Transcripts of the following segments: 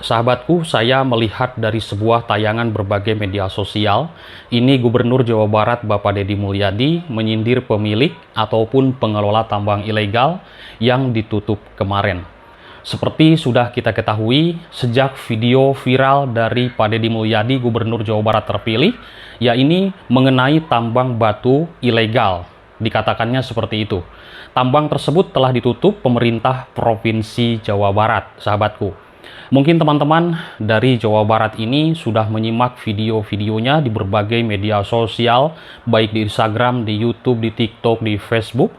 sahabatku, saya melihat dari sebuah tayangan berbagai media sosial, ini Gubernur Jawa Barat Bapak Deddy Mulyadi menyindir pemilik ataupun pengelola tambang ilegal yang ditutup kemarin. Seperti sudah kita ketahui, sejak video viral dari Pak Deddy Mulyadi, Gubernur Jawa Barat terpilih, yakni mengenai tambang batu ilegal. Dikatakannya seperti itu. Tambang tersebut telah ditutup pemerintah Provinsi Jawa Barat, sahabatku. Mungkin teman-teman dari Jawa Barat ini sudah menyimak video-videonya di berbagai media sosial, baik di Instagram, di YouTube, di TikTok, di Facebook.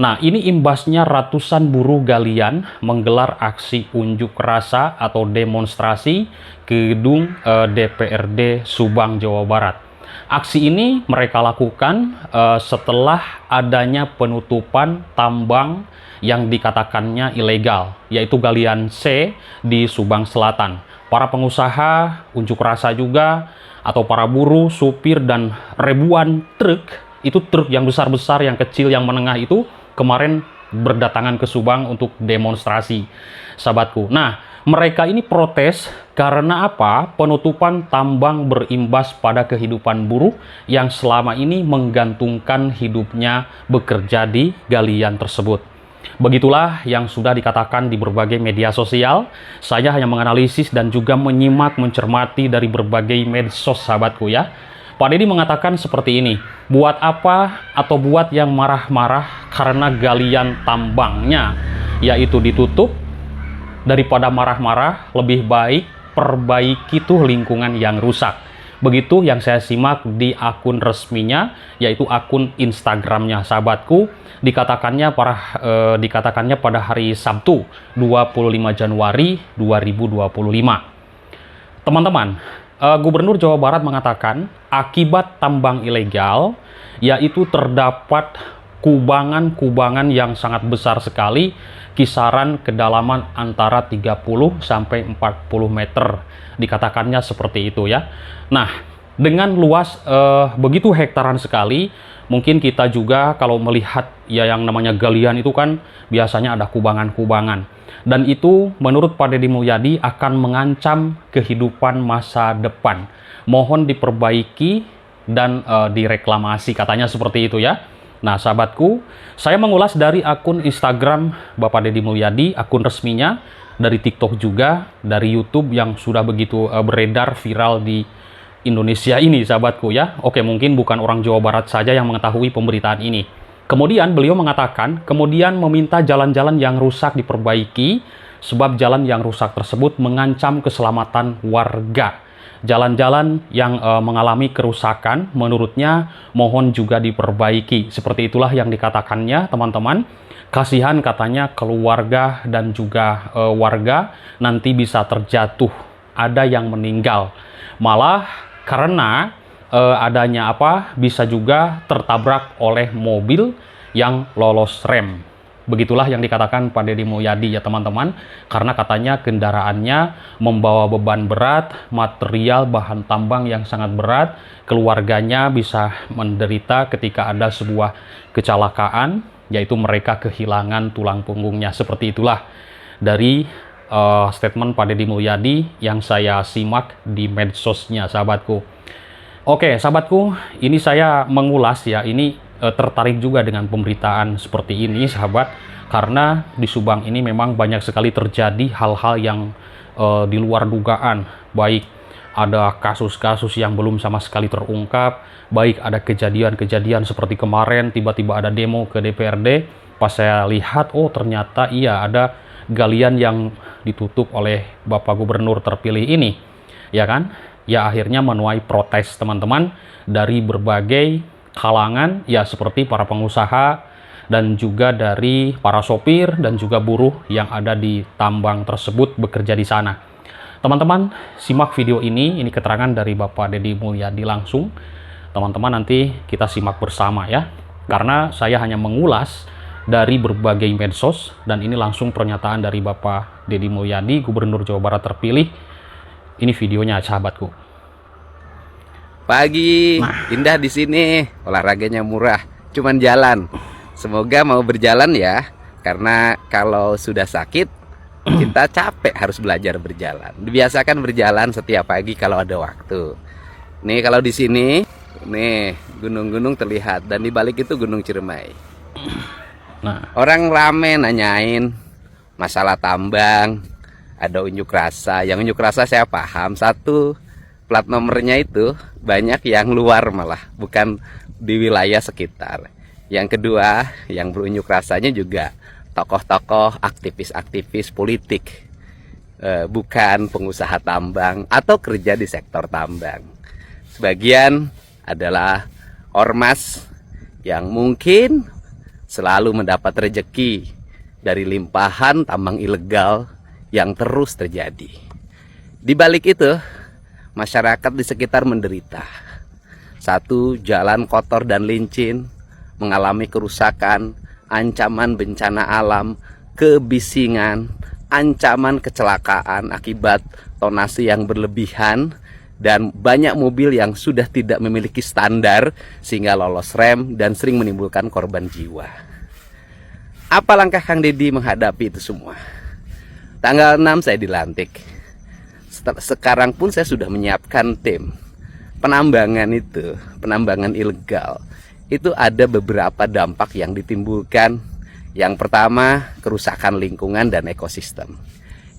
Nah, ini imbasnya ratusan buruh galian menggelar aksi unjuk rasa atau demonstrasi ke gedung DPRD Subang, Jawa Barat. Aksi ini mereka lakukan setelah adanya penutupan tambang yang dikatakannya ilegal, yaitu galian C di Subang Selatan. Para pengusaha, unjuk rasa juga, atau para buruh, supir, dan ribuan truk, itu truk yang besar-besar, yang kecil, yang menengah itu, kemarin berdatangan ke Subang untuk demonstrasi, sahabatku. Nah, mereka ini protes karena apa? Penutupan tambang berimbas pada kehidupan buruh yang selama ini menggantungkan hidupnya bekerja di galian tersebut. Begitulah yang sudah dikatakan di berbagai media sosial. Saya hanya menganalisis dan juga menyimak, mencermati dari berbagai medsos, sahabatku ya. Pak Deddy mengatakan seperti ini, buat apa atau buat yang marah-marah karena galian tambangnya yaitu ditutup, daripada marah-marah lebih baik perbaiki tuh lingkungan yang rusak. Begitu yang saya simak di akun resminya, yaitu akun Instagramnya, sahabatku. Dikatakannya pada hari Sabtu 25 Januari 2025. Teman-teman, Gubernur Jawa Barat mengatakan akibat tambang ilegal yaitu terdapat kubangan-kubangan yang sangat besar sekali, kisaran kedalaman antara 30 sampai 40 meter. Dikatakannya seperti itu ya. Nah, dengan luas begitu hektaran sekali, mungkin kita juga kalau melihat ya yang namanya galian itu kan biasanya ada kubangan-kubangan. Dan itu menurut Pak Deddy Mulyadi akan mengancam kehidupan masa depan. Mohon diperbaiki dan direklamasi, katanya seperti itu ya. Nah, sahabatku, saya mengulas dari akun Instagram Bapak Deddy Mulyadi, akun resminya, dari TikTok juga, dari YouTube yang sudah begitu beredar viral di Indonesia ini, sahabatku ya. Oke, mungkin bukan orang Jawa Barat saja yang mengetahui pemberitaan ini. Kemudian beliau mengatakan, kemudian meminta jalan-jalan yang rusak diperbaiki, sebab jalan yang rusak tersebut mengancam keselamatan warga. Jalan-jalan yang mengalami kerusakan menurutnya mohon juga diperbaiki. Seperti itulah yang dikatakannya, teman-teman. Kasihan katanya keluarga dan juga warga nanti bisa terjatuh, ada yang meninggal. Malah karena adanya bisa juga tertabrak oleh mobil yang lolos rem. Begitulah yang dikatakan Pak Deddy Mulyadi ya teman-teman, karena katanya kendaraannya membawa beban berat, material bahan tambang yang sangat berat, keluarganya bisa menderita ketika ada sebuah kecelakaan, yaitu mereka kehilangan tulang punggungnya. Seperti itulah dari statement Pak Deddy Mulyadi yang saya simak di medsosnya, sahabatku. Oke, sahabatku, ini saya mengulas ya, ini tertarik juga dengan pemberitaan seperti ini, sahabat, karena di Subang ini memang banyak sekali terjadi hal-hal yang di luar dugaan, baik ada kasus-kasus yang belum sama sekali terungkap, baik ada kejadian-kejadian seperti kemarin tiba-tiba ada demo ke DPRD, pas saya lihat, oh ternyata iya ada galian yang ditutup oleh Bapak Gubernur terpilih ini, ya kan? Ya akhirnya menuai protes teman-teman dari berbagai kalangan, ya seperti para pengusaha dan juga dari para sopir dan juga buruh yang ada di tambang tersebut bekerja di sana. Teman-teman, simak video ini keterangan dari Bapak Deddy Mulyadi langsung. Teman-teman nanti kita simak bersama ya, karena saya hanya mengulas dari berbagai medsos dan ini langsung pernyataan dari Bapak Deddy Mulyadi, Gubernur Jawa Barat terpilih. Ini videonya, sahabatku. Pagi, indah di sini, olahraganya murah, cuman jalan. Semoga mau berjalan ya, karena kalau sudah sakit Kita capek harus belajar berjalan. Dibiasakan berjalan setiap pagi kalau ada waktu. Nih kalau di sini, nih gunung-gunung terlihat dan di balik itu Gunung Ciremai. Nah, Orang rame nanyain masalah tambang, ada unjuk rasa. Yang unjuk rasa saya paham. Satu, plat nomornya itu banyak yang luar malah, bukan di wilayah sekitar. Yang kedua, yang berunjuk rasanya juga tokoh-tokoh, aktivis-aktivis politik, bukan pengusaha tambang atau kerja di sektor tambang. Sebagian adalah ormas yang mungkin selalu mendapat rejeki dari limpahan tambang ilegal yang terus terjadi. Di balik itu, masyarakat di sekitar menderita. Satu, jalan kotor dan licin, mengalami kerusakan, ancaman bencana alam, kebisingan, ancaman kecelakaan akibat tonase yang berlebihan, dan banyak mobil yang sudah tidak memiliki standar sehingga lolos rem dan sering menimbulkan korban jiwa. Apa langkah Kang Deddy menghadapi itu semua? Tanggal 6 saya dilantik. Sekarang pun saya sudah menyiapkan tim. Penambangan ilegal, itu ada beberapa dampak yang ditimbulkan. Yang pertama, kerusakan lingkungan dan ekosistem.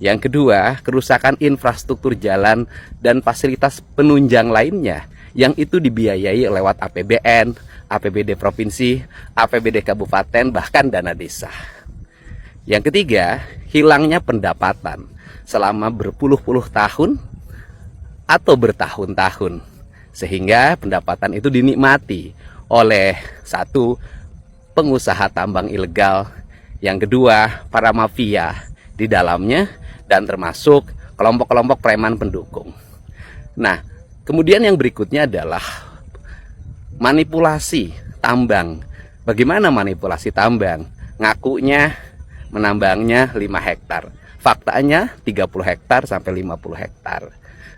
Yang kedua, kerusakan infrastruktur jalan dan fasilitas penunjang lainnya yang itu dibiayai lewat APBN, APBD provinsi, APBD kabupaten, bahkan dana desa. Yang ketiga, hilangnya pendapatan selama berpuluh-puluh tahun atau bertahun-tahun, sehingga pendapatan itu dinikmati oleh satu, pengusaha tambang ilegal, yang kedua, para mafia di dalamnya, dan termasuk kelompok-kelompok preman pendukung. Nah, kemudian yang berikutnya adalah manipulasi tambang. Bagaimana manipulasi tambang? Ngakunya menambangnya 5 hektar. Faktanya 30 hektar sampai 50 hektar.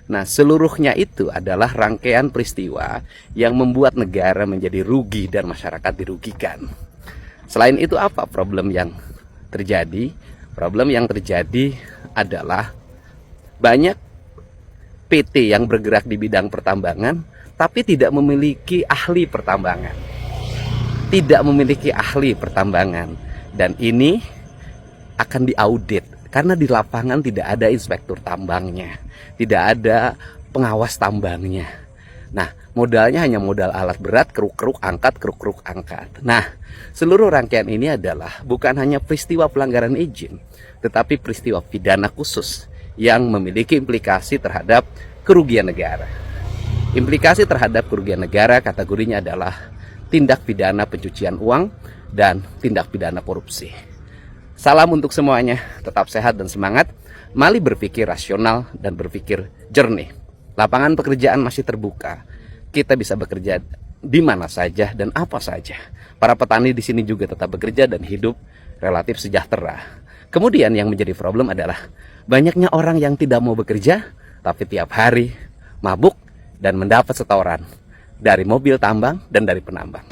Nah, seluruhnya itu adalah rangkaian peristiwa yang membuat negara menjadi rugi dan masyarakat dirugikan. Selain itu, apa problem yang terjadi? Problem yang terjadi adalah banyak PT yang bergerak di bidang pertambangan tapi tidak memiliki ahli pertambangan. Dan ini akan diaudit karena di lapangan tidak ada inspektur tambangnya, tidak ada pengawas tambangnya. Nah, modalnya hanya modal alat berat, keruk-keruk angkat. Nah, seluruh rangkaian ini adalah bukan hanya peristiwa pelanggaran izin, tetapi peristiwa pidana khusus yang memiliki implikasi terhadap kerugian negara. Implikasi terhadap kerugian negara kategorinya adalah tindak pidana pencucian uang dan tindak pidana korupsi. Salam untuk semuanya, tetap sehat dan semangat. Mari berpikir rasional dan berpikir jernih. Lapangan pekerjaan masih terbuka. Kita bisa bekerja di mana saja dan apa saja. Para petani di sini juga tetap bekerja dan hidup relatif sejahtera. Kemudian yang menjadi problem adalah banyaknya orang yang tidak mau bekerja, tapi tiap hari mabuk dan mendapat setoran dari mobil tambang dan dari penambang.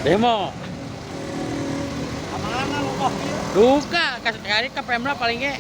Demo. Kemana lu kok? Duka, kali ke Pemda paling ge